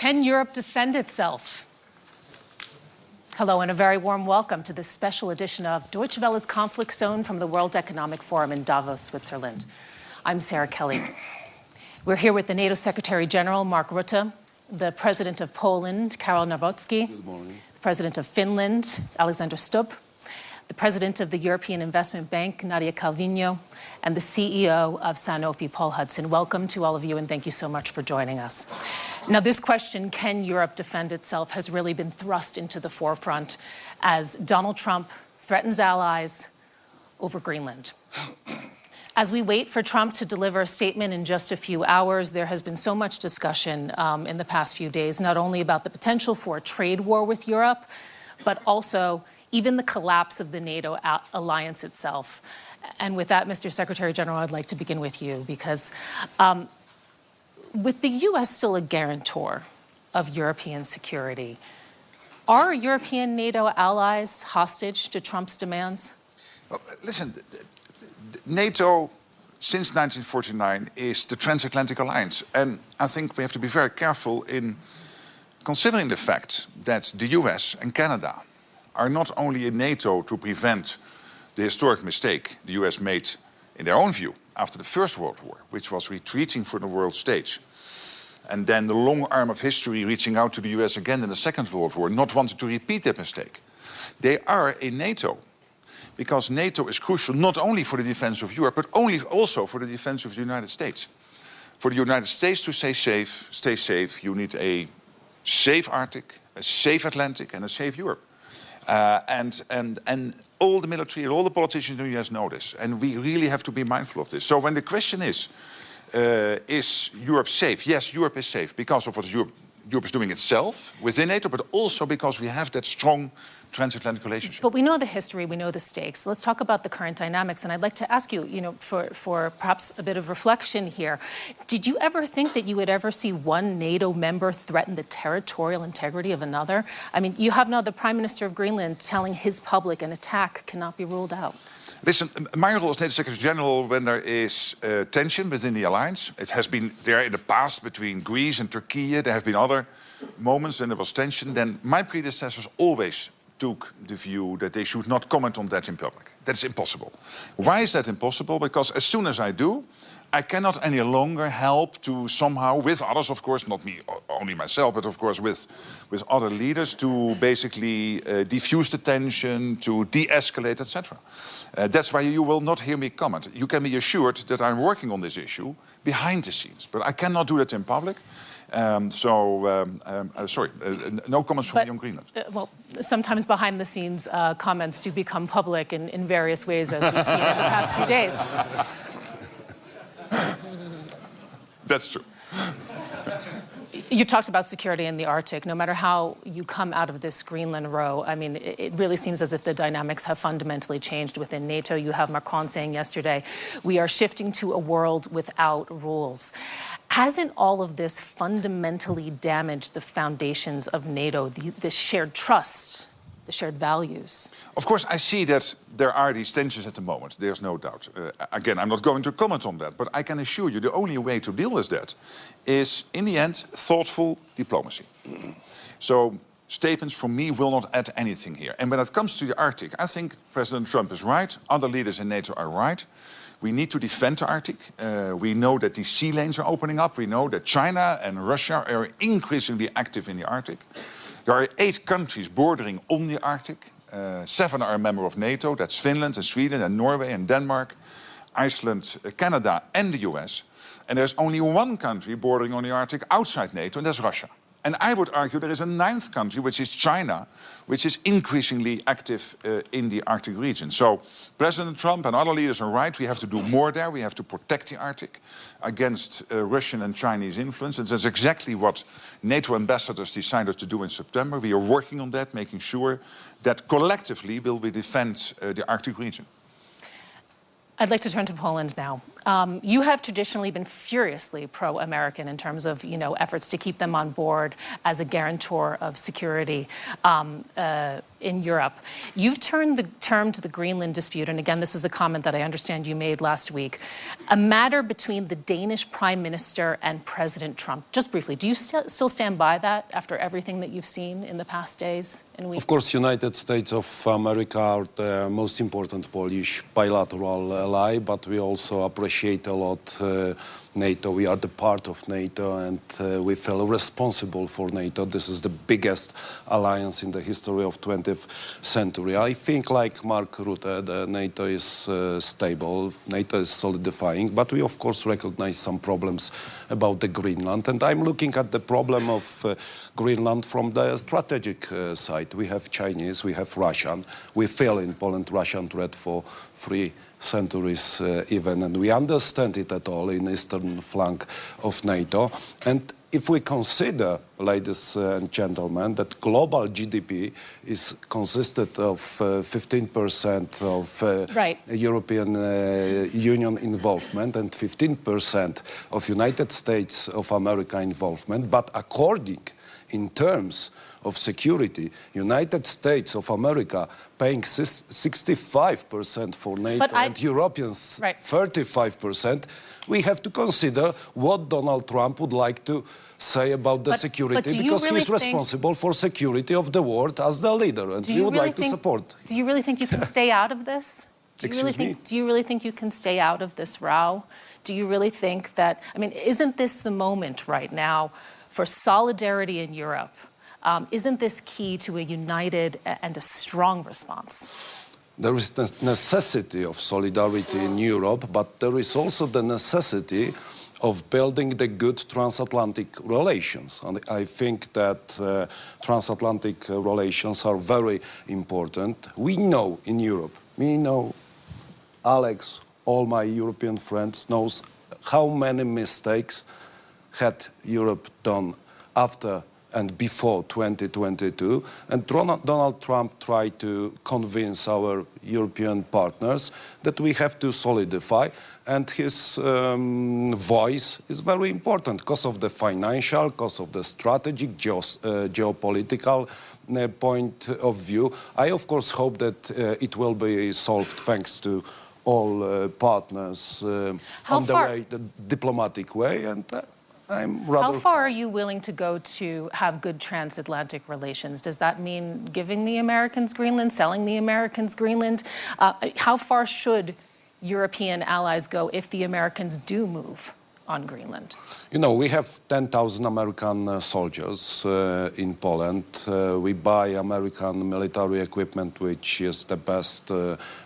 Can Europe defend itself? Hello and a very warm welcome to this special edition of Deutsche Welle's Conflict Zone from the World Economic Forum in Davos, Switzerland. I'm Sarah Kelly. We're here with the NATO Secretary General, Mark Rutte, the President of Poland, Karol Nawrocki, Good morning. the President of Finland, Alexander Stubb, the President of the European Investment Bank, Nadia Calvino, and the CEO of Sanofi, Paul Hudson. Welcome to all of you, and thank you so much for joining us. Now, this question, can Europe defend itself, has really been thrust into the forefront as Donald Trump threatens allies over Greenland. As we wait for Trump to deliver a statement in just a few hours, there has been so much discussion in the past few days, not only about the potential for a trade war with Europe, but also even the collapse of the NATO alliance itself. And with that, Mr. Secretary General, I'd like to begin with you, because with the U.S. still a guarantor of European security, are European NATO allies hostage to Trump's demands? Well, listen, NATO, since 1949, is the Transatlantic Alliance. And I think we have to be very careful in considering the fact that the US and Canada are not only in NATO to prevent the historic mistake the US made, in their own view, after the First World War, which was retreating from the world stage, and then the long arm of history reaching out to the US again in the Second World War, not wanting to repeat that mistake. They are in NATO because NATO is crucial not only for the defense of Europe, but also for the defense of the United States. For the United States to stay safe, you need a safe Arctic, a safe Atlantic, and a safe Europe. And all the military and all the politicians in the US know this, and we really have to be mindful of this. So when the question is Europe safe? Yes, Europe is safe because of what Europe is doing itself within NATO, but also because we have that strong transatlantic relationship. But we know the history, we know the stakes. Let's talk about the current dynamics. And I'd like to ask you, for perhaps a bit of reflection here, did you ever think that you would ever see one NATO member threaten the territorial integrity of another? I mean, you have now the Prime Minister of Greenland telling his public an attack cannot be ruled out. Listen, my role as NATO Secretary General, when there is tension within the alliance, it has been there in the past between Greece and Turkey, there have been other moments when there was tension, then my predecessors always took the view that they should not comment on that in public. That's impossible. Why is that impossible? Because as soon as I do, I cannot any longer help to somehow, with others, of course, not me, only myself, but of course with other leaders, to basically diffuse the tension, to de-escalate, etc. That's why you will not hear me comment. You can be assured that I'm working on this issue behind the scenes, but I cannot do that in public. Sorry, no comments from me on Greenland. Well, sometimes behind the scenes comments do become public in various ways, as we've seen in the past few days. That's true. You've talked about security in the Arctic. No matter how you come out of this Greenland row, I mean, it really seems as if the dynamics have fundamentally changed within NATO. You have Macron saying yesterday, we are shifting to a world without rules. Hasn't all of this fundamentally damaged the foundations of NATO, the shared trust, the shared values? Of course, I see that there are these tensions at the moment. There's no doubt. Again, I'm not going to comment on that, but I can assure you the only way to deal with that is, in the end, thoughtful diplomacy. So statements from me will not add anything here. And when it comes to the Arctic, I think President Trump is right. Other leaders in NATO are right. We need to defend the Arctic. We know that these sea lanes are opening up. We know that China and Russia are increasingly active in the Arctic. There are 8 countries bordering on the Arctic. 7 are a member of NATO. That's Finland and Sweden and Norway and Denmark, Iceland, Canada and the US. And there's only 1 country bordering on the Arctic outside NATO, and that's Russia. And I would argue there is a 9th country, which is China, which is increasingly active in the Arctic region. So President Trump and other leaders are right. We have to do more there. We have to protect the Arctic against Russian and Chinese influence. And that's exactly what NATO ambassadors decided to do in September. We are working on that, making sure that collectively will we defend the Arctic region. I'd like to turn to Poland now. You have traditionally been furiously pro-American in terms of, efforts to keep them on board as a guarantor of security in Europe. You've termed the Greenland dispute, and again, this was a comment that I understand you made last week, a matter between the Danish Prime Minister and President Trump. Just briefly, do you still stand by that after everything that you've seen in the past days and weeks? Of course, United States of America are the most important Polish bilateral ally, but we also appreciate a lot NATO. We are the part of NATO, and we feel responsible for NATO. This is the biggest alliance in the history of 20th century. I think, like Mark Rutte, the NATO is stable, NATO is solidifying, but we of course recognize some problems about the Greenland. And I'm looking at the problem of Greenland from the strategic side. We have Chinese, we have Russian. We feel in Poland Russian threat for 3 centuries even, and we understand it at all in eastern flank of NATO. And if we consider, ladies and gentlemen, that global GDP is consisted of 15% of right. European Union involvement and 15% of United States of America involvement, but according in terms of security, United States of America paying 65% for NATO and Europeans 35%, we have to consider what Donald Trump would like to say about the security, because he's responsible for security of the world as the leader, and we would like to support. Do you really think you can stay out of this? Do you really think you can stay out of this row? Do you really think that, I mean, isn't this the moment right now for solidarity in Europe? Isn't this key to a united and a strong response? There is the necessity of solidarity in Europe, but there is also the necessity of building the good transatlantic relations. And I think that transatlantic relations are very important. We know in Europe, me know, Alex, all my European friends knows how many mistakes had Europe done after and before 2022, and Donald Trump tried to convince our European partners that we have to solidify, and his voice is very important because of the financial, because of the strategic, geopolitical point of view. I, of course, hope that it will be solved thanks to all partners on the diplomatic way, and How far are you willing to go to have good transatlantic relations? Does that mean giving the Americans Greenland, selling the Americans Greenland? How far should European allies go if the Americans do move on Greenland? You know, we have 10,000 American soldiers in Poland. We buy American military equipment, which is the best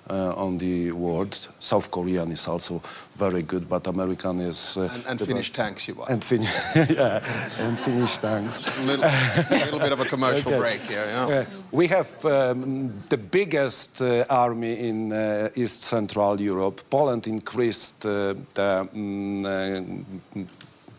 on the world. South Korean is also very good, but American is... and Finnish tanks you buy. And Finnish tanks. A little bit of a commercial break here, yeah. We have the biggest army in East Central Europe. Poland increased the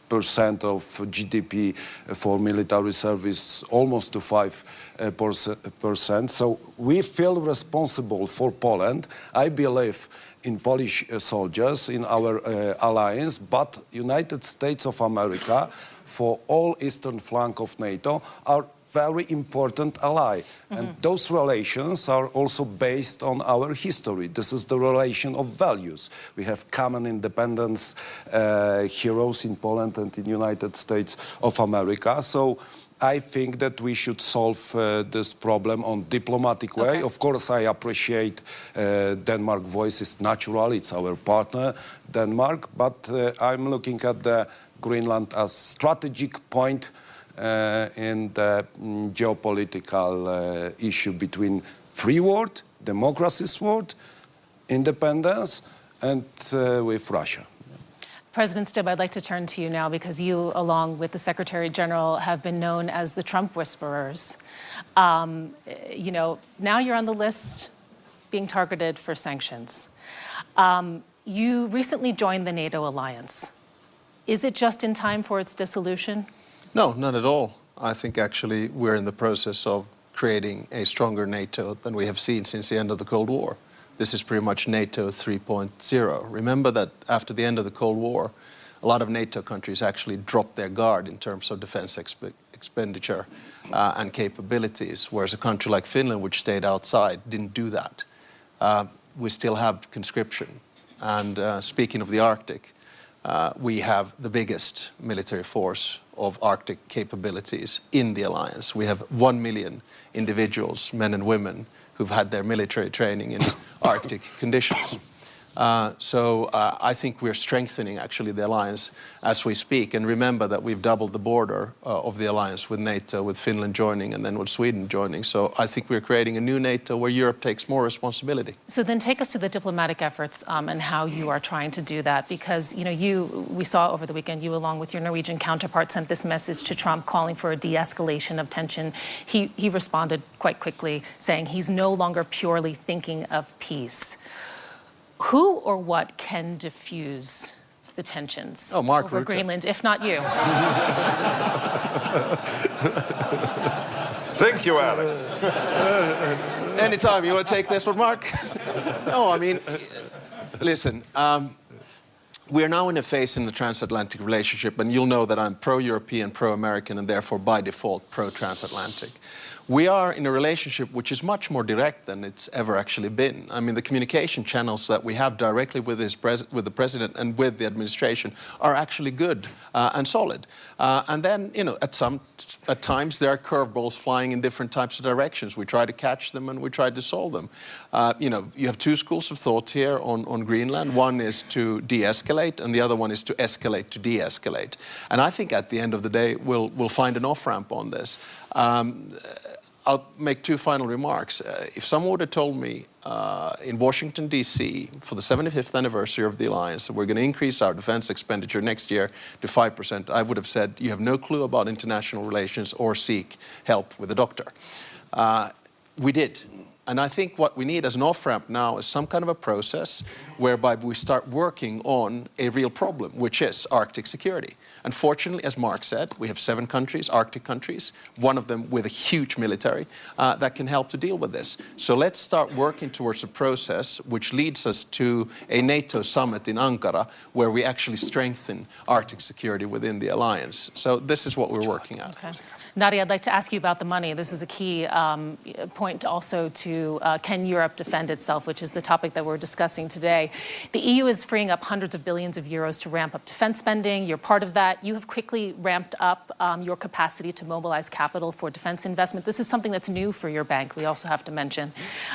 percent of GDP for military service almost to 5%. So we feel responsible for Poland. I believe in Polish soldiers, in our alliance, but United States of America, for all eastern flank of NATO, are very important ally. And those relations are also based on our history. This is the relation of values. We have common independence heroes in Poland and in United States of America. So I think that we should solve this problem on diplomatic way. Okay. Of course, I appreciate Denmark voice is natural. It's our partner, Denmark. But I'm looking at the Greenland as strategic point in the geopolitical issue between free world, democracy's world, independence, and with Russia. President Stubb, I'd like to turn to you now because you, along with the Secretary General, have been known as the Trump whisperers. You know, now you're on the list being targeted for sanctions. You recently joined the NATO alliance. Is it just in time for its dissolution? No, not at all. I think actually we're in the process of creating a stronger NATO than we have seen since the end of the Cold War. This is pretty much NATO 3.0. Remember that after the end of the Cold War, a lot of NATO countries actually dropped their guard in terms of defense expenditure and capabilities, whereas a country like Finland, which stayed outside, didn't do that. We still have conscription. And speaking of the Arctic, we have the biggest military force of Arctic capabilities in the alliance. We have 1 million individuals, men and women, who've had their military training in Arctic conditions. So I think we're strengthening actually the alliance as we speak. And remember that we've doubled the border of the alliance with NATO, with Finland joining and then with Sweden joining. So I think we're creating a new NATO where Europe takes more responsibility. So then take us to the diplomatic efforts and how you are trying to do that. Because, you know, we saw over the weekend, you along with your Norwegian counterpart sent this message to Trump calling for a de-escalation of tension. He responded quite quickly saying he's no longer purely thinking of peace. Who or what can diffuse the tensions Mark over Rutte. Greenland, if not you? Thank you, Alex. Anytime. You want to take this one, Mark? No, I mean, listen, we are now in a phase in the transatlantic relationship, and you'll know that I'm pro-European, pro-American, and therefore by default pro-transatlantic. We are in a relationship which is much more direct than it's ever actually been. I mean, the communication channels that we have directly with the president and with the administration are actually good and solid. And then, you know, at times there are curveballs flying in different types of directions. We try to catch them and we try to solve them. You know, you have two schools of thought here on Greenland. One is to de-escalate, and the other one is to escalate to de-escalate. And I think at the end of the day, we'll find an off-ramp on this. I'll make two final remarks. If someone would have told me in Washington, D.C., for the 75th anniversary of the alliance, that we're going to increase our defense expenditure next year to 5%, I would have said, you have no clue about international relations or seek help with a doctor. We did. And I think what we need as an off-ramp now is some kind of a process whereby we start working on a real problem, which is Arctic security. Unfortunately, as Mark said, we have 7 countries, Arctic countries, one of them with a huge military that can help to deal with this. So let's start working towards a process which leads us to a NATO summit in Ankara where we actually strengthen Arctic security within the alliance. So this is what we're working at. Okay. Nadia, I'd like to ask you about the money. This is a key point also to can Europe defend itself, which is the topic that we're discussing today. The EU is freeing up hundreds of billions of euros to ramp up defense spending. You're part of that. You have quickly ramped up your capacity to mobilize capital for defense investment. This is something that's new for your bank, we also have to mention.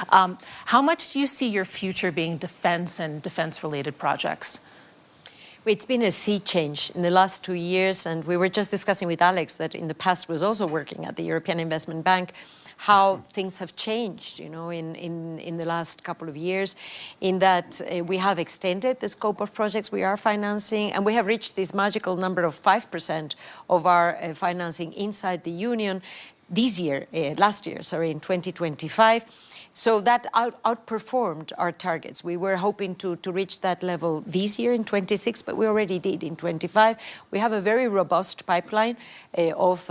How much do you see your future being defense and defense-related projects? It's been a sea change in the last 2 years, and we were just discussing with Alex that in the past was also working at the European Investment Bank, how things have changed, you know, in the last couple of years, in that we have extended the scope of projects we are financing, and we have reached this magical number of 5% of our financing inside the Union this year, last year, sorry, in 2025. So that outperformed our targets. We were hoping to reach that level this year in 26, but we already did in 25. We have a very robust pipeline of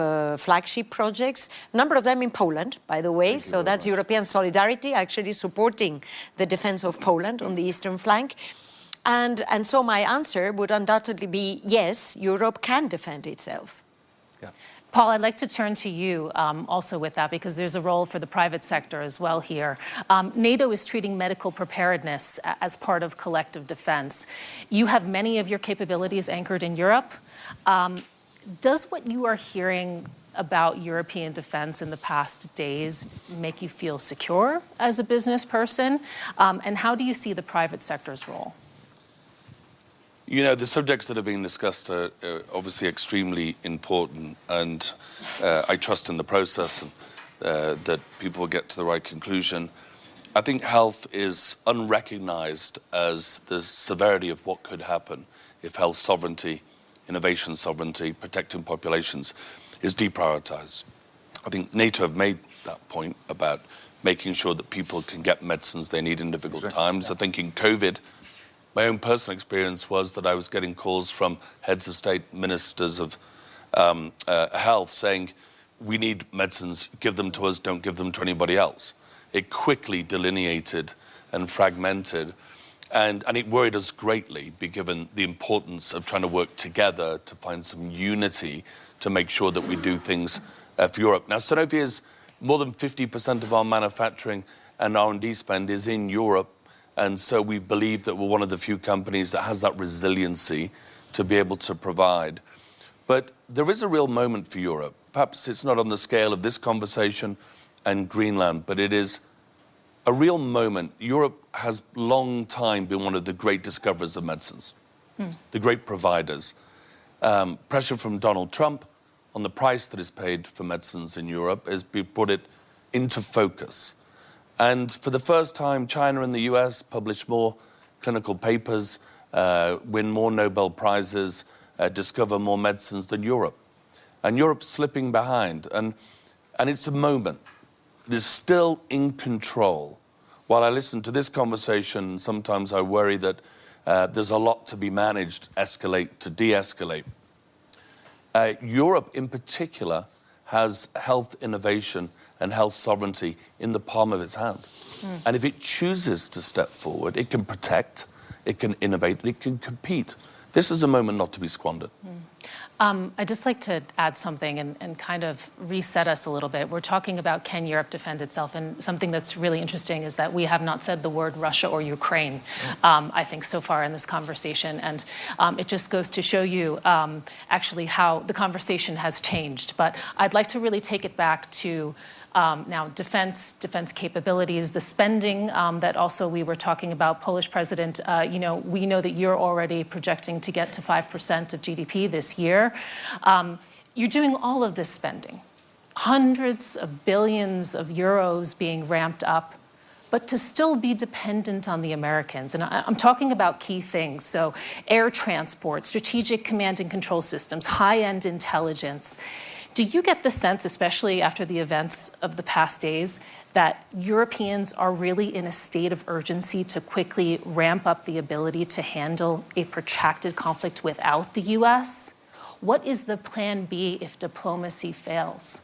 flagship projects, a number of them in Poland, by the way. So that's European solidarity, actually supporting the defense of Poland on the eastern flank. And so my answer would undoubtedly be, yes, Europe can defend itself. Yeah. Paul, I'd like to turn to you also with that, because there's a role for the private sector as well here. NATO is treating medical preparedness as part of collective defense. You have many of your capabilities anchored in Europe. Does what you are hearing about European defense in the past days make you feel secure as a business person? And how do you see the private sector's role? You know, the subjects that are being discussed are obviously extremely important, and I trust in the process and, that people will get to the right conclusion. I think health is unrecognized as the severity of what could happen if health sovereignty, innovation sovereignty, protecting populations is deprioritized. I think NATO have made that point about making sure that people can get medicines they need in difficult times. I think in COVID, my own personal experience was that I was getting calls from heads of state, ministers of health saying, we need medicines, give them to us, don't give them to anybody else. It quickly delineated and fragmented And it worried us greatly, given the importance of trying to work together to find some unity to make sure that we do things for Europe. Now, Sanofi is more than 50% of our manufacturing and R&D spend is in Europe. And so we believe that we're one of the few companies that has that resiliency to be able to provide. But there is a real moment for Europe. Perhaps it's not on the scale of this conversation and Greenland, but it is a real moment. Europe has long time been one of the great discoverers of medicines, the great providers. Pressure from Donald Trump on the price that is paid for medicines in Europe has put it into focus. And for the first time, China and the US publish more clinical papers, win more Nobel Prizes, discover more medicines than Europe. And Europe's slipping behind. And it's a moment. It is still in control. While I listen to this conversation, sometimes I worry that there's a lot to be managed, escalate to de-escalate. Europe, in particular, has health innovation and health sovereignty in the palm of its hand. And if it chooses to step forward, it can protect, it can innovate, it can compete. This is a moment not to be squandered. I'd just like to add something and kind of reset us a little bit. We're talking about can Europe defend itself, and something that's really interesting is that we have not said the word Russia or Ukraine, I think, so far in this conversation. And it just goes to show you actually how the conversation has changed. But I'd like to really take it back to now defense capabilities, the spending that also we were talking about. Polish president, we know that you're already projecting to get to 5% of GDP this year. You're doing all of this spending, hundreds of billions of euros being ramped up, but to still be dependent on the Americans. And I'm talking about key things. So air transport, strategic command and control systems, high-end intelligence. Do you get the sense, especially after the events of the past days, that Europeans are really in a state of urgency to quickly ramp up the ability to handle a protracted conflict without the US? What is the plan B if diplomacy fails?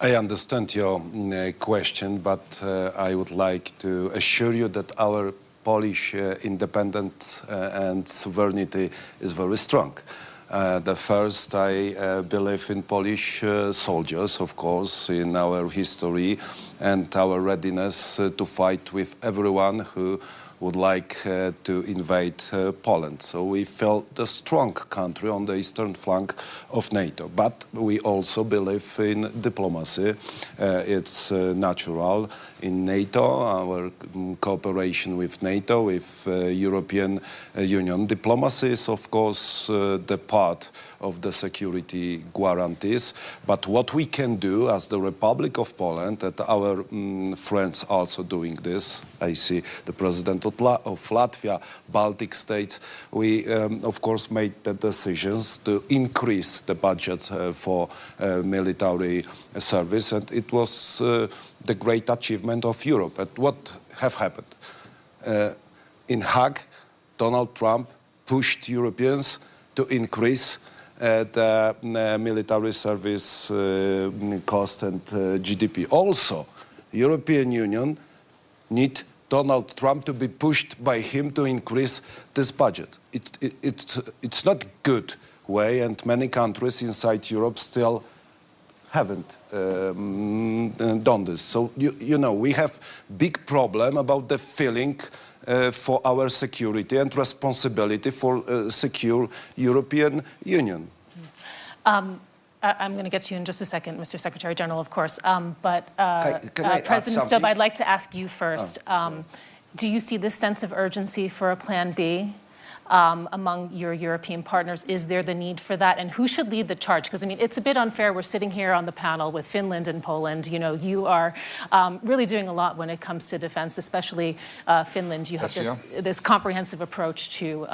I understand your question, but I would like to assure you that our Polish independence and sovereignty is very strong. The first, I believe in Polish soldiers, of course, in our history and our readiness to fight with everyone who would like to invade Poland. So we felt a strong country on the eastern flank of NATO. But we also believe in diplomacy. It's natural in NATO, our cooperation with NATO, with European Union. Diplomacy is, of course, the part of the security guarantees. But what we can do as the Republic of Poland, and our friends also doing this, I see the president of Latvia, Baltic states, we, of course, made the decisions to increase the budget for military service. And it was the great achievement of Europe. And what have happened? In Hague, Donald Trump pushed Europeans to increase the military service cost and GDP. Also, European Union need Donald Trump to be pushed by him to increase this budget. It's not good way, and many countries inside Europe still haven't done this. So, you know, we have big problem about the feeling for our security and responsibility for secure European Union. I'm going to get to you in just a second, Mr. Secretary General, of course. But can President Stubb, I'd like to ask you first. Do you see this sense of urgency for a plan B among your European partners? Is there the need for that? And who should lead the charge? Because, I mean, it's a bit unfair. We're sitting here on the panel with Finland and Poland. You know, you are really doing a lot when it comes to defense, especially Finland. You have this comprehensive approach to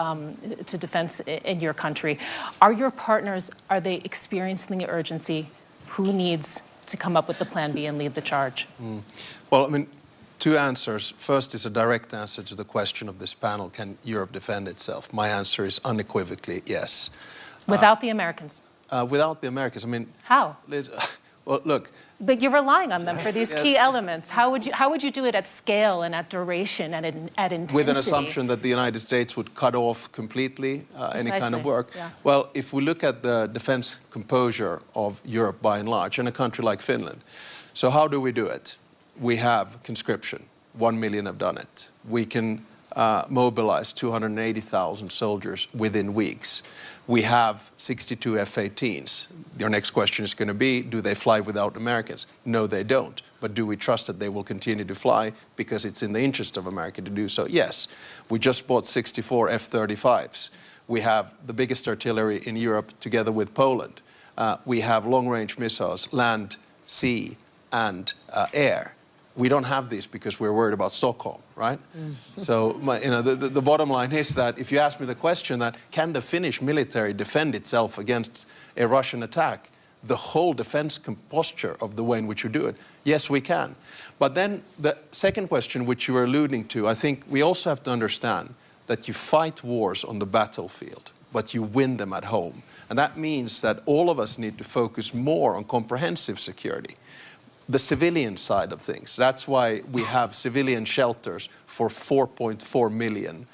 defense in your country. Are your partners, are they experiencing the urgency? Who needs to come up with the plan B and lead the charge? Well, I mean, two answers. First is a direct answer to the question of this panel, can Europe defend itself? My answer is unequivocally yes. Without the Americans? Without the Americans. I mean, how? Well, look. But you're relying on them for these key elements. How would you do it at scale and at duration and at intensity? With an assumption that the United States would cut off completely any kind of work. Yeah. Well, if we look at the defense composure of Europe by and large, and a country like Finland, so how do we do it? We have conscription. 1 million have done it. We can mobilize 280,000 soldiers within weeks. We have 62 F-18s. Your next question is going to be, do they fly without Americans? No, they don't. But do we trust that they will continue to fly because it's in the interest of America to do so? Yes. We just bought 64 F-35s. We have the biggest artillery in Europe together with Poland. We have long-range missiles, land, sea, and air. We don't have these because we're worried about Stockholm, right? So the bottom line is that if you ask me the question that can the Finnish military defend itself against a Russian attack, the whole defense posture of the way in which you do it, yes, we can. But then the second question which you were alluding to, I think we also have to understand that you fight wars on the battlefield, but you win them at home. And that means that all of us need to focus more on comprehensive security. The civilian side of things. That's why we have civilian shelters for 4.4 million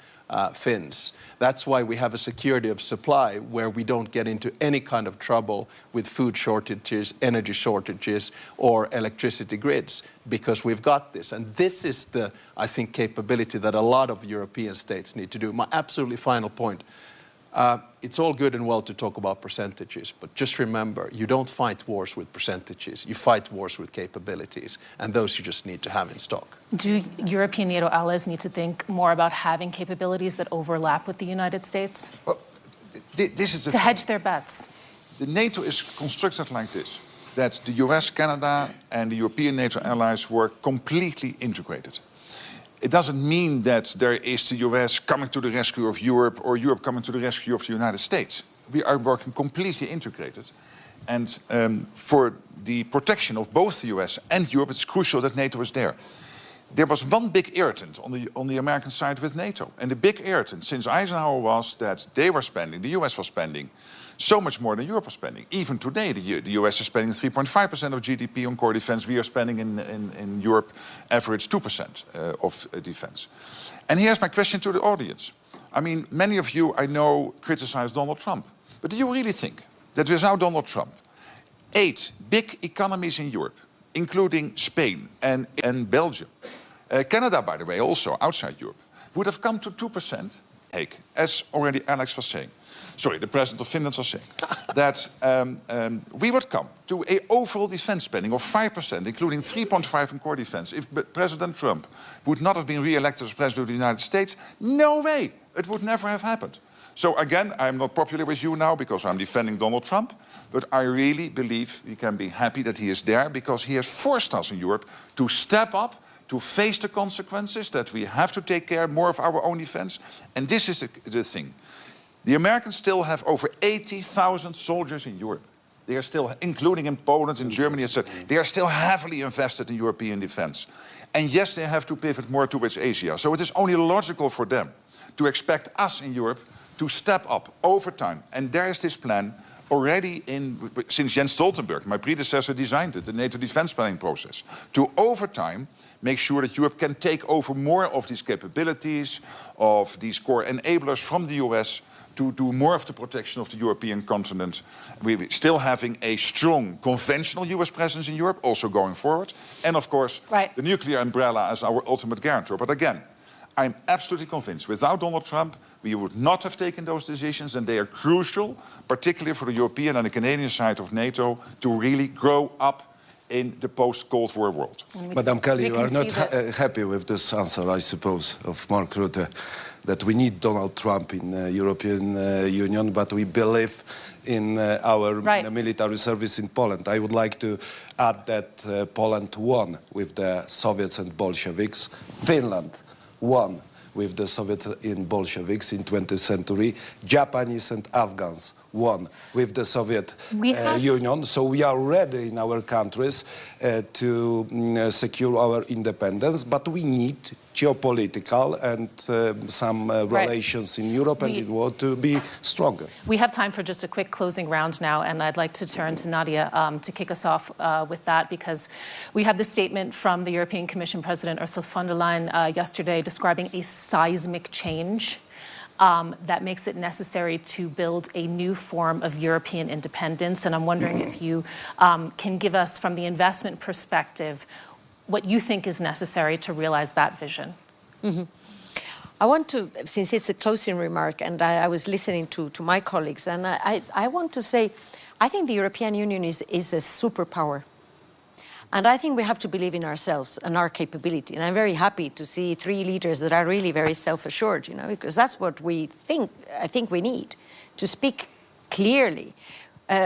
Finns. That's why we have a security of supply where we don't get into any kind of trouble with food shortages, energy shortages, or electricity grids, because we've got this. And this is the, I think, capability that a lot of European states need to do. My absolutely final point. It's all good and well to talk about percentages, but just remember, you don't fight wars with percentages. You fight wars with capabilities, and those you just need to have in stock. Do European NATO allies need to think more about having capabilities that overlap with the United States? Well, this is to hedge their bets. The NATO is constructed like this, that the US, Canada, and the European NATO allies were completely integrated. It doesn't mean that there is the US coming to the rescue of Europe or Europe coming to the rescue of the United States. We are working completely integrated. And for the protection of both the US and Europe, it's crucial that NATO is there. There was one big irritant on the American side with NATO. And the big irritant since Eisenhower was that they were spending, the US was spending, so much more than Europe was spending. Even today, the US is spending 3.5% of GDP on core defense. We are spending in Europe average 2% of defense. And here's my question to the audience. I mean, many of you, I know, criticize Donald Trump. But do you really think that without Donald Trump, 8 big economies in Europe, including Spain and Belgium, Canada, by the way, also outside Europe, would have come to 2%, as already Alex was saying? Sorry, the president of Finland was saying, that we would come to an overall defense spending of 5%, including 3.5% in core defense. If President Trump would not have been re-elected as president of the United States, no way, it would never have happened. So again, I'm not popular with you now because I'm defending Donald Trump, but I really believe we can be happy that he is there because he has forced us in Europe to step up, to face the consequences, that we have to take care more of our own defense. And this is the thing. The Americans still have over 80,000 soldiers in Europe. They are still, including in Poland, in Germany, etc. They are still heavily invested in European defense. And yes, they have to pivot more towards Asia. So it is only logical for them to expect us in Europe to step up over time. And there is this plan already since Jens Stoltenberg, my predecessor, designed it, the NATO defense planning process, to over time make sure that Europe can take over more of these capabilities, of these core enablers from the US, to do more of the protection of the European continent. We're still having a strong conventional US presence in Europe, also going forward. And of course, the nuclear umbrella as our ultimate guarantor. But again, I'm absolutely convinced without Donald Trump, we would not have taken those decisions, and they are crucial, particularly for the European and the Canadian side of NATO, to really grow up in the post-Cold War world. Madam Kelly, you are not happy with this answer, I suppose, of Mark Rutte, that we need Donald Trump in the European Union, but we believe in our military service in Poland. I would like to add that Poland won with the Soviets and Bolsheviks. Finland won with the Soviets and Bolsheviks in 20th century. Japanese and Afghans won with the Soviet Union. So we are ready in our countries to secure our independence, but we need geopolitical and some relations in Europe and in the world to be stronger. We have time for just a quick closing round now, and I'd like to turn to Nadia to kick us off with that, because we had this statement from the European Commission President Ursula von der Leyen yesterday describing a seismic change that makes it necessary to build a new form of European independence. And I'm wondering if you can give us, from the investment perspective, what you think is necessary to realize that vision. I want to, since it's a closing remark, and I was listening to my colleagues, and I want to say, I think the European Union is a superpower. And I think we have to believe in ourselves and our capability. And I'm very happy to see 3 leaders that are really very self-assured, you know, because that's what I think we need, to speak clearly.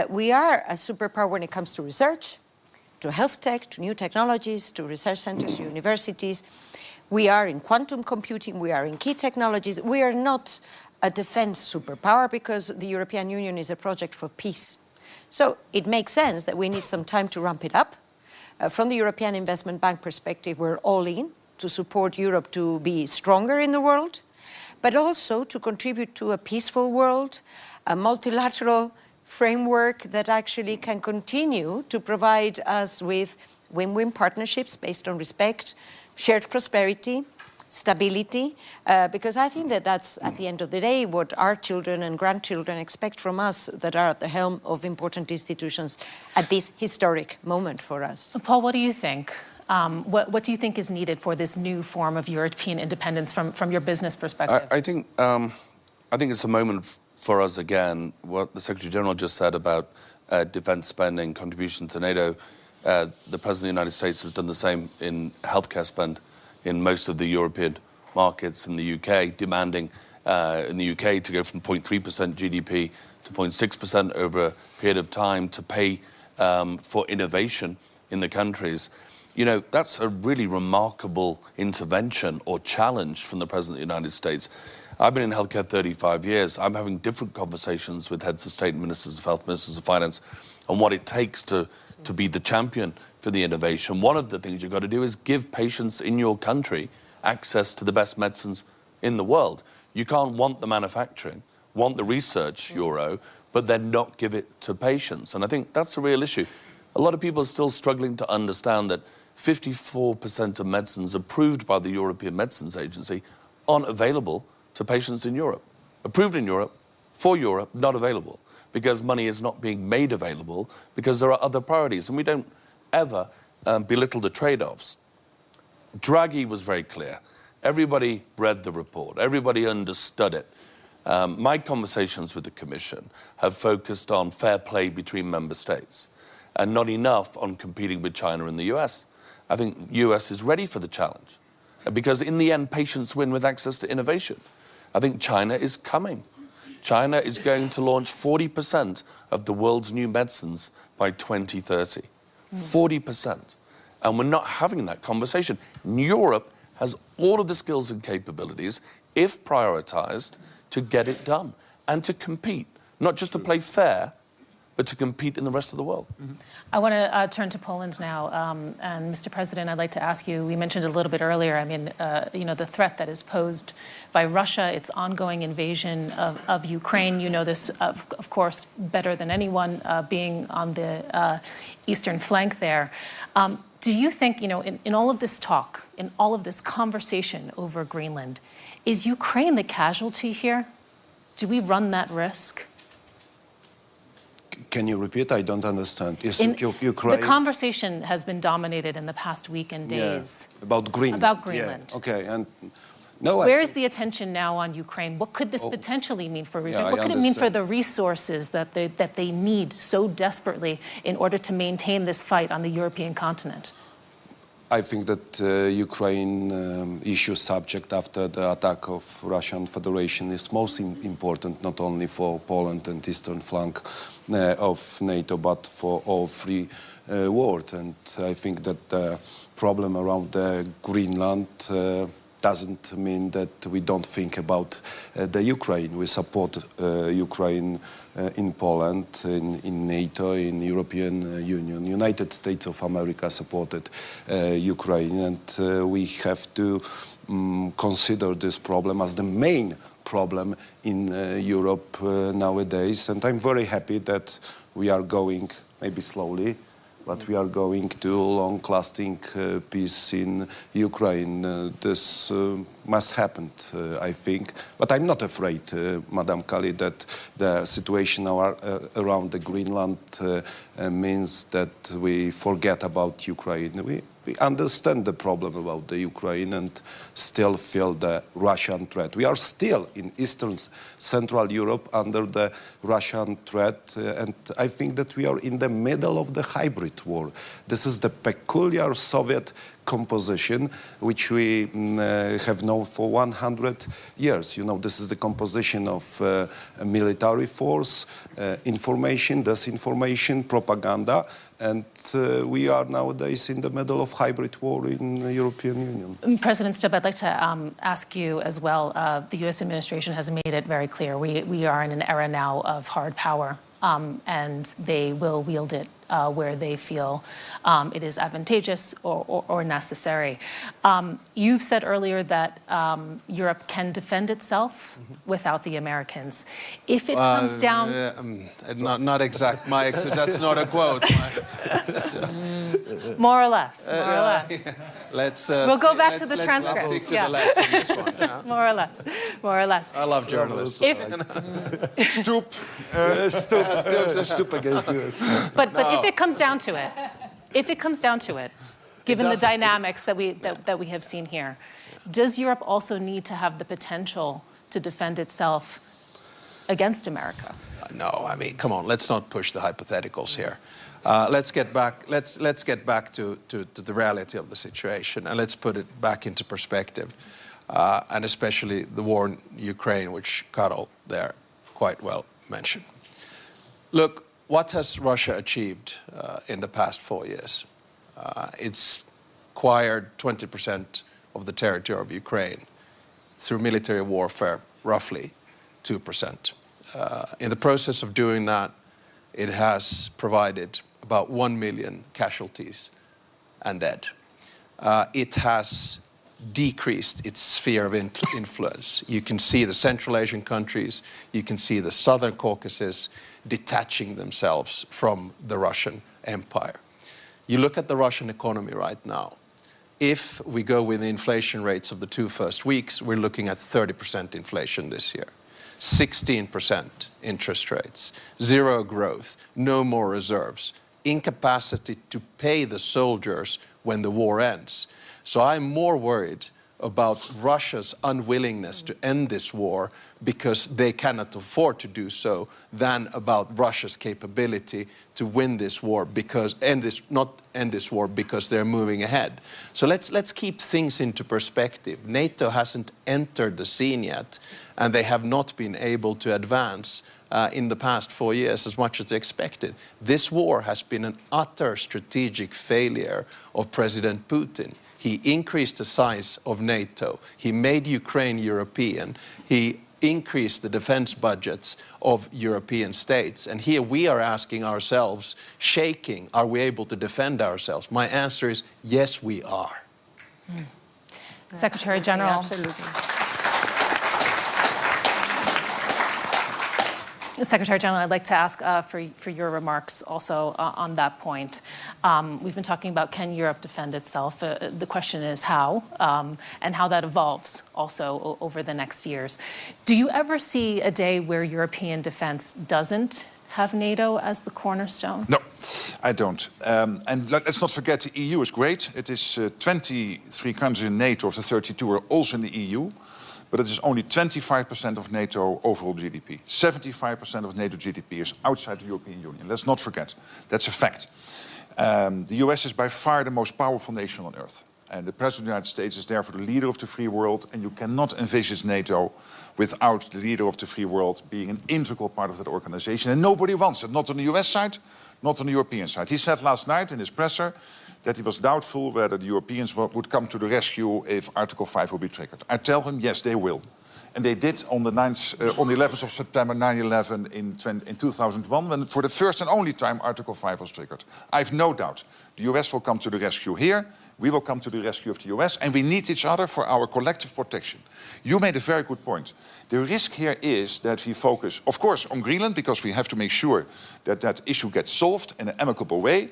We are a superpower when it comes to research, to health tech, to new technologies, to research centers, to universities. We are in quantum computing, we are in key technologies. We are not a defense superpower because the European Union is a project for peace. So it makes sense that we need some time to ramp it up. From the European Investment Bank perspective, we're all in to support Europe to be stronger in the world, but also to contribute to a peaceful world, a multilateral framework that actually can continue to provide us with win-win partnerships based on respect, shared prosperity, stability, because I think that that's, at the end of the day, what our children and grandchildren expect from us that are at the helm of important institutions at this historic moment for us. Paul, what do you think? What do you think is needed for this new form of European independence from your business perspective? I think it's a moment for us, again, what the Secretary General just said about defense spending, contribution to NATO. The President of the United States has done the same in healthcare spend in most of the European markets, in the UK, demanding in the UK to go from 0.3% GDP to 0.6% over a period of time to pay for innovation in the countries. You know, that's a really remarkable intervention or challenge from the President of the United States. I've been in healthcare 35 years. I'm having different conversations with heads of state, ministers of health, ministers of finance, on what it takes to be the champion for the innovation. One of the things you've got to do is give patients in your country access to the best medicines in the world. You can't want the manufacturing, want the research euro, but then not give it to patients. And I think that's a real issue. A lot of people are still struggling to understand that 54% of medicines approved by the European Medicines Agency aren't available to patients in Europe. Approved in Europe, for Europe, not available, because money is not being made available because there are other priorities. And we don't ever belittle the trade-offs. Draghi was very clear. Everybody read the report. Everybody understood it. My conversations with the Commission have focused on fair play between member states and not enough on competing with China and the US. I think the US is ready for the challenge because in the end, patients win with access to innovation. I think China is coming. China is going to launch 40% of the world's new medicines by 2030. 40%. And we're not having that conversation. Europe has all of the skills and capabilities, if prioritized, to get it done and to compete, not just to play fair, but to compete in the rest of the world. I want to turn to Poland now. And Mr. President, I'd like to ask you, we mentioned a little bit earlier, I mean, you know, the threat that is posed by Russia, its ongoing invasion of Ukraine. You know this, of course, better than anyone, being on the eastern flank there. Do you think, you know, in all of this talk, in all of this conversation over Greenland, is Ukraine the casualty here? Do we run that risk? Can you repeat? I don't understand. Is The Ukraine... conversation has been dominated in the past week and days. Yeah, about Greenland. About Greenland. Yeah. Okay, and no, where is the attention now on Ukraine? What could this potentially mean for Ukraine? What could it mean for the resources that they need so desperately in order to maintain this fight on the European continent? I think that Ukraine issue subject after the attack of Russian Federation is most important, not only for Poland and eastern flank of NATO, but for all free world. And I think that the problem around Greenland doesn't mean that we don't think about the Ukraine. We support Ukraine in Poland, in NATO, in European Union. United States of America supported Ukraine, and we have to consider this problem as the main problem in Europe nowadays. And I'm very happy that we are going, maybe slowly, but we are going to long-lasting peace in Ukraine. This must happen, I think. But I'm not afraid, Madam Kali, that the situation around the Greenland means that we forget about Ukraine. We understand the problem about the Ukraine and still feel the Russian threat. We are still in Eastern Central Europe under the Russian threat, and I think that we are in the middle of the hybrid war. This is the peculiar Soviet composition which we have known for 100 years. You know, this is the composition of a military force, information, disinformation, propaganda, and we are nowadays in the middle of hybrid war in the European Union. President Stubb, I'd like to ask you as well. The U.S. administration has made it very clear we are in an era now of hard power, and they will wield it where they feel it is advantageous or necessary. You've said earlier that Europe can defend itself without the Americans. If it comes down... not exact. That's not a quote. More or less, more or less. We'll go back to the transcript. Let's stick to the left on this one. Yeah. More or less, more or less. I love journalists. Stoop against you. But if it comes down to it, given the dynamics that we have seen here, does Europe also need to have the potential to defend itself against America? No, I mean, come on, let's not push the hypotheticals here. Let's get back to the reality of the situation, and let's put it back into perspective, and especially the war in Ukraine, which Karol there quite well mentioned. Look, what has Russia achieved in the past 4 years? It's acquired 20% of the territory of Ukraine through military warfare, roughly 2%. In the process of doing that, it has provided about 1 million casualties and dead. It has decreased its sphere of influence. You can see the Central Asian countries, you can see the Southern Caucasus detaching themselves from the Russian Empire. You look at the Russian economy right now. If we go with the inflation rates of the 2 first weeks, we're looking at 30% inflation this year. 16% interest rates, zero growth, no more reserves, incapacity to pay the soldiers when the war ends. So I'm more worried about Russia's unwillingness to end this war because they cannot afford to do so than about Russia's capability to win this war because not end this war because they're moving ahead. So let's keep things into perspective. NATO hasn't entered the scene yet, and they have not been able to advance in the past 4 years as much as expected. This war has been an utter strategic failure of President Putin. He increased the size of NATO. He made Ukraine European. He increased the defense budgets of European states. And here we are asking ourselves, shaking, are we able to defend ourselves? My answer is, yes, we are. Secretary General. Yeah, absolutely. Secretary General, I'd like to ask for your remarks also on that point. We've been talking about can Europe defend itself? The question is how, and how that evolves also over the next years. Do you ever see a day where European defense doesn't have NATO as the cornerstone? No, I don't. And let's not forget the EU is great. It is 23 countries in NATO of the 32 are also in the EU. But it is only 25% of NATO overall GDP. 75% of NATO GDP is outside the European Union. Let's not forget. That's a fact. The US is by far the most powerful nation on earth. And the President of the United States is therefore the leader of the free world. And you cannot envisage NATO without the leader of the free world being an integral part of that organization. And nobody wants it. Not on the US side, not on the European side. He said last night in his presser that he was doubtful whether the Europeans would come to the rescue if Article 5 will be triggered. I tell him, yes, they will. And they did on the 11th of September 9/11 in 2001, when for the first and only time Article 5 was triggered. I have no doubt the US will come to the rescue here, we will come to the rescue of the US, and we need each other for our collective protection. You made a very good point. The risk here is that we focus, of course, on Greenland, because we have to make sure that that issue gets solved in an amicable way.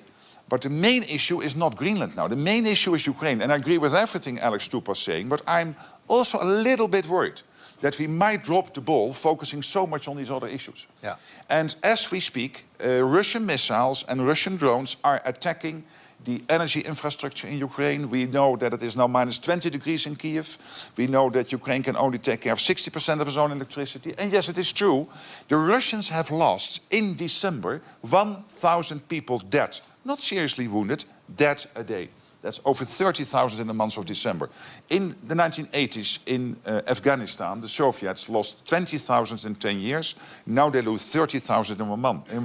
But the main issue is not Greenland now. The main issue is Ukraine. And I agree with everything Alex Stubb was saying, but I'm also a little bit worried that we might drop the ball focusing so much on these other issues. Yeah. And as we speak, Russian missiles and Russian drones are attacking the energy infrastructure in Ukraine. We know that it is now minus 20 degrees in Kiev. We know that Ukraine can only take care of 60% of its own electricity. And yes, it is true, the Russians have lost in December 1,000 people dead. Not seriously wounded, dead a day. That's over 30,000 in the month of December. In the 1980s in Afghanistan, the Soviets lost 20,000 in 10 years. Now they lose 30,000 in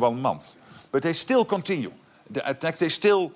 1 month. But they still continue the attack. They still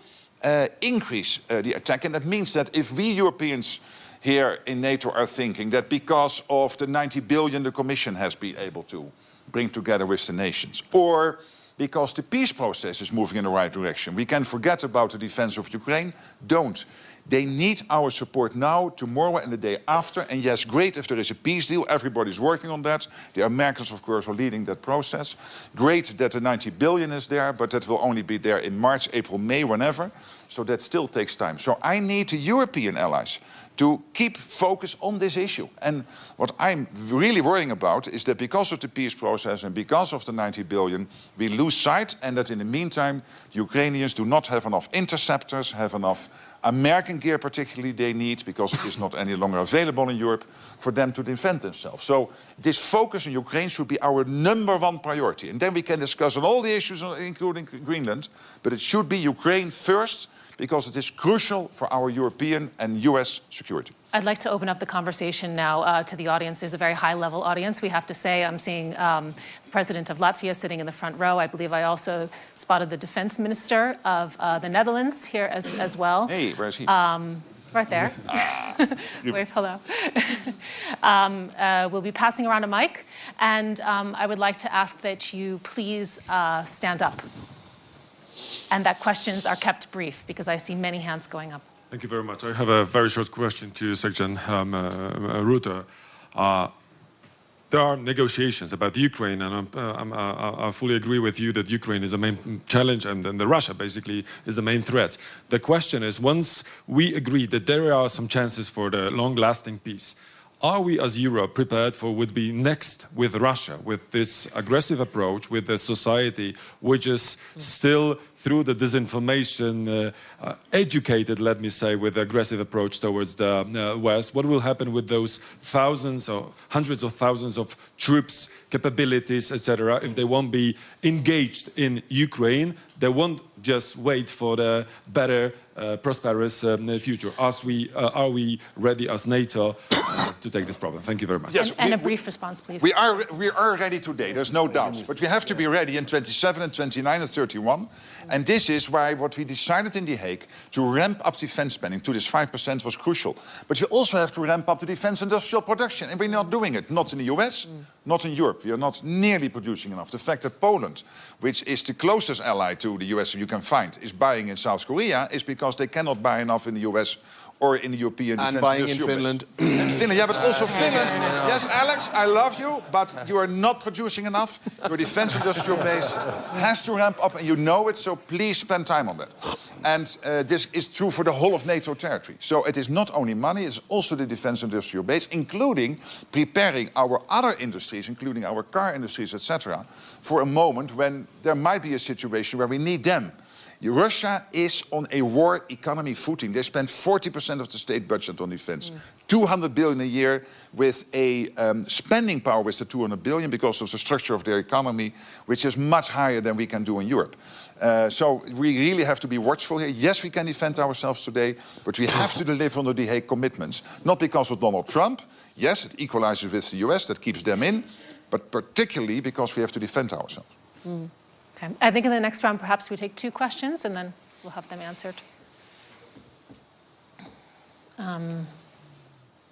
increase the attack. And that means that if we Europeans here in NATO are thinking that because of the 90 billion the Commission has been able to bring together with the nations, or because the peace process is moving in the right direction, we can forget about the defense of Ukraine. Don't. They need our support now, tomorrow, and the day after. And yes, great if there is a peace deal. Everybody's working on that. The Americans, of course, are leading that process. Great that the 90 billion is there, but that will only be there in March, April, May, whenever. So that still takes time. So I need the European allies to keep focus on this issue. And what I'm really worrying about is that because of the peace process and because of the 90 billion, we lose sight, and that in the meantime, the Ukrainians do not have enough interceptors, have enough American gear particularly they need, because it is not any longer available in Europe, for them to defend themselves. So this focus on Ukraine should be our #1 priority. And then we can discuss on all the issues, including Greenland, but it should be Ukraine first, because it is crucial for our European and US security. I'd like to open up the conversation now to the audience. There's a very high-level audience, we have to say. I'm seeing the President of Latvia sitting in the front row. I believe I also spotted the Defense Minister of the Netherlands here as well. Hey, where is he? Right there. Wave hello. We'll be passing around a mic, and I would like to ask that you please stand up, and that questions are kept brief, because I see many hands going up. Thank you very much. I have a very short question to Secretary Rutte. There are negotiations about Ukraine, and I fully agree with you that Ukraine is the main challenge, and then Russia basically is the main threat. The question is, once we agree that there are some chances for the long-lasting peace, are we as Europe prepared for what would be next with Russia, with this aggressive approach, with a society which is still, through the disinformation, educated, let me say, with the aggressive approach towards the West? What will happen with those thousands or hundreds of thousands of troops, capabilities, etc., if they won't be engaged in Ukraine? They won't just wait for the better, prosperous future. Are we ready as NATO to take this problem? Thank you very much. Yes, and a brief response, please. We are ready today, there's no doubt. But we have to be ready in 27 and 29 and 31. And this is why what we decided in The Hague to ramp up defense spending to this 5% was crucial. But we also have to ramp up the defense industrial production. And we're not doing it. Not in the US, not in Europe. We are not nearly producing enough. The fact that Poland, which is the closest ally to the US you can find, is buying in South Korea, is because they cannot buy enough in the US or in the European defense buying in Finland. And Finland, yeah, but also Finland. Yes, Alex, I love you, but you are not producing enough. Your defense industrial base has to ramp up, and you know it, so please spend time on that. And this is true for the whole of NATO territory. So it is not only money, it's also the defense industrial base, including preparing our other industries, including our car industries, etc., for a moment when there might be a situation where we need them. Russia is on a war economy footing. They spend 40% of the state budget on defense. 200 billion a year, with a spending power with the 200 billion because of the structure of their economy, which is much higher than we can do in Europe. So we really have to be watchful here. Yes, we can defend ourselves today, but we have to deliver on the The Hague commitments. Not because of Donald Trump. Yes, it equalizes with the US, that keeps them in, but particularly because we have to defend ourselves. Okay. I think in the next round, perhaps we take 2 questions and then we'll have them answered.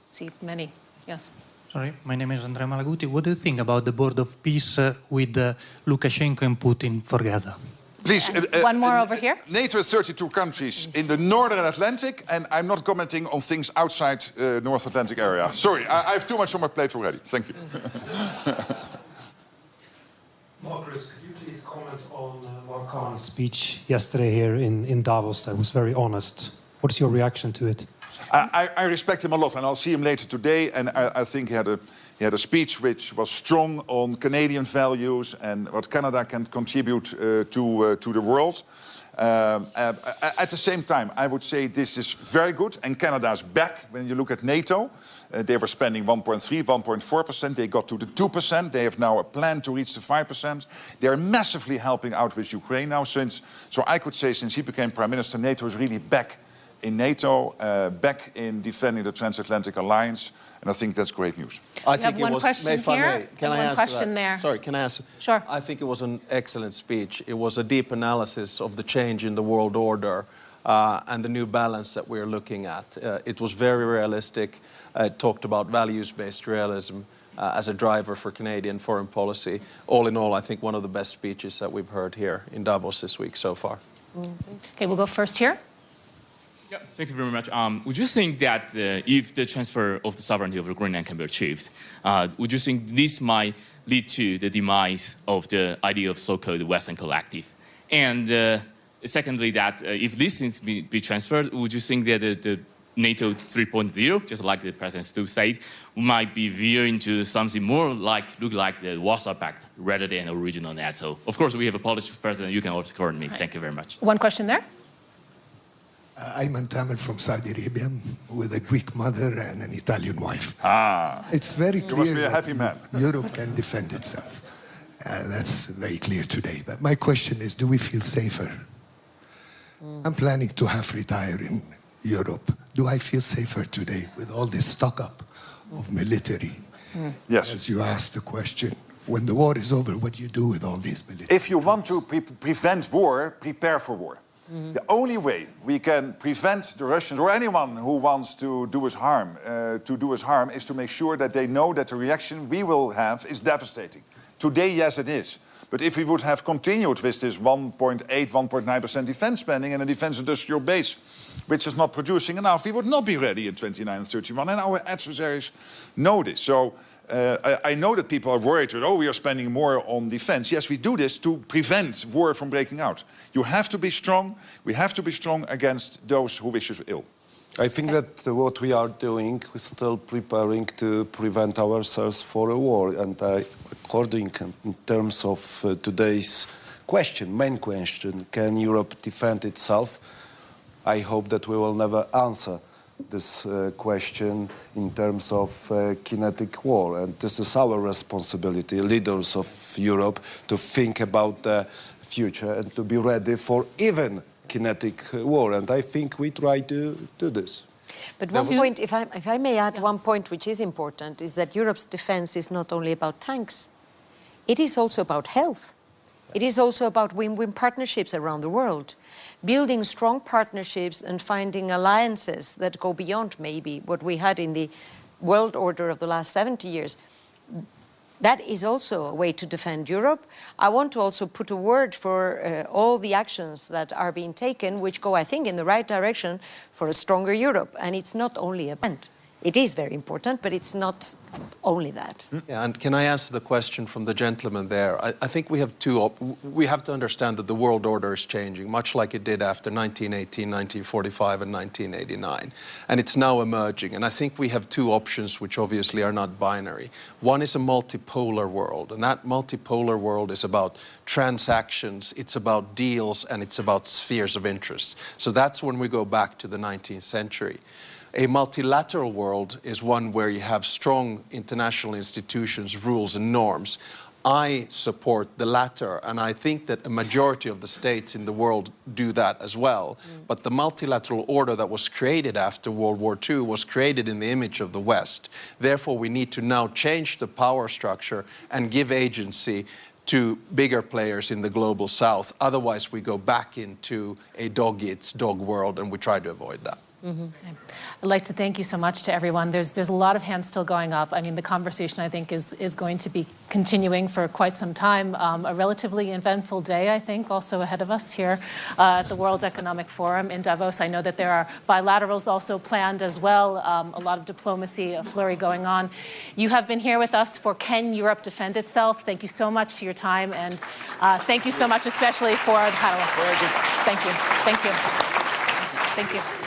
See many. Yes. Sorry, my name is Andrea Malaguti. What do you think about the board of peace with Lukashenko and Putin for Gaza? Please, one more over here. NATO has 32 countries in the Northern Atlantic, and I'm not commenting on things outside North Atlantic area. Sorry, I have too much on my plate already. Thank you. Mark Rutte, could you please comment on Macron's speech yesterday here in Davos that was very honest? What is your reaction to it? I respect him a lot, and I'll see him later today. And I think he had a speech which was strong on Canadian values and what Canada can contribute to the world. At the same time, I would say this is very good, and Canada's back. When you look at NATO, they were spending 1.3, 1.4%. They got to the 2%. They have now a plan to reach the 5%. They're massively helping out with Ukraine now. So I could say since he became Prime Minister, NATO is really back in NATO, back in defending the Transatlantic Alliance, and I think that's great news. I think it was, question here, can I one answer question that? there. Sorry, can I answer? Sure. I think it was an excellent speech. It was a deep analysis of the change in the world order and the new balance that we're looking at. It was very realistic. It talked about values-based realism as a driver for Canadian foreign policy. All in all, I think one of the best speeches that we've heard here in Davos this week so far. Okay, we'll go first here. Yeah, thank you very much. Would you think that if the transfer of the sovereignty over Greenland can be achieved, would you think this might lead to the demise of the idea of so-called Western collective? And secondly, that if these things be transferred, would you think that the NATO 3.0, just like the President Stubb said, might be veering into something more look like the Warsaw Pact rather than original NATO? Of course, we have a Polish president. You can also correct me. Thank you very much. One question there. I'm Tamil from Saudi Arabia with a Greek mother and an Italian wife. It's very clear you must be a happy man. Europe can defend itself. That's very clear today. But my question is, do we feel safer? I'm planning to half retire in Europe. Do I feel safer today with all this stock up of military? Yes. As you asked the question, when the war is over, what do you do with all these military? If you want to prevent war, prepare for war. The only way we can prevent the Russians or anyone who wants to do us harm is to make sure that they know that the reaction we will have is devastating. Today, yes, it is. But if we would have continued with this 1.8, 1.9% defense spending and a defense industrial base, which is not producing enough, we would not be ready in 29 and 31. And our adversaries know this. So I know that people are worried that, oh, we are spending more on defense. Yes, we do this to prevent war from breaking out. You have to be strong. We have to be strong against those who wish us ill. I think that what we are doing, we're still preparing to prevent ourselves for a war. And according in terms of today's question, main question, can Europe defend itself? I hope that we will never answer this question in terms of kinetic war. And this is our responsibility, leaders of Europe, to think about the future and to be ready for even kinetic war. And I think we try to do this. But one point, if I may add one point which is important, is that Europe's defense is not only about tanks. It is also about health. It is also about win-win partnerships around the world, building strong partnerships and finding alliances that go beyond maybe what we had in the world order of the last 70 years. That is also a way to defend Europe. I want to also put a word for all the actions that are being taken, which go, I think, in the right direction for a stronger Europe. And it's not only a band. It is very important, but it's not only that. Yeah, and can I answer the question from the gentleman there? I think we have we have to understand that the world order is changing, much like it did after 1918, 1945, and 1989. And it's now emerging. And I think we have two options, which obviously are not binary. One is a multipolar world, and that multipolar world is about transactions, it's about deals, and it's about spheres of interest. So that's when we go back to the 19th century. A multilateral world is one where you have strong international institutions, rules and norms. I support the latter, and I think that a majority of the states in the world do that as well. But the multilateral order that was created after World War II was created in the image of the West. Therefore, we need to now change the power structure and give agency to bigger players in the global south. Otherwise, we go back into a dog-eats-dog world, and we try to avoid that. I'd like to thank you so much to everyone. There's a lot of hands still going up. I mean, the conversation, I think, is going to be continuing for quite some time. A relatively eventful day, I think, also ahead of us here at the World Economic Forum in Davos. I know that there are bilaterals also planned as well, a lot of diplomacy, a flurry going on. You have been here with us for Can Europe Defend Itself? Thank you so much for your time, and thank you so much especially for the panelists. Thank you. Thank you. Thank you.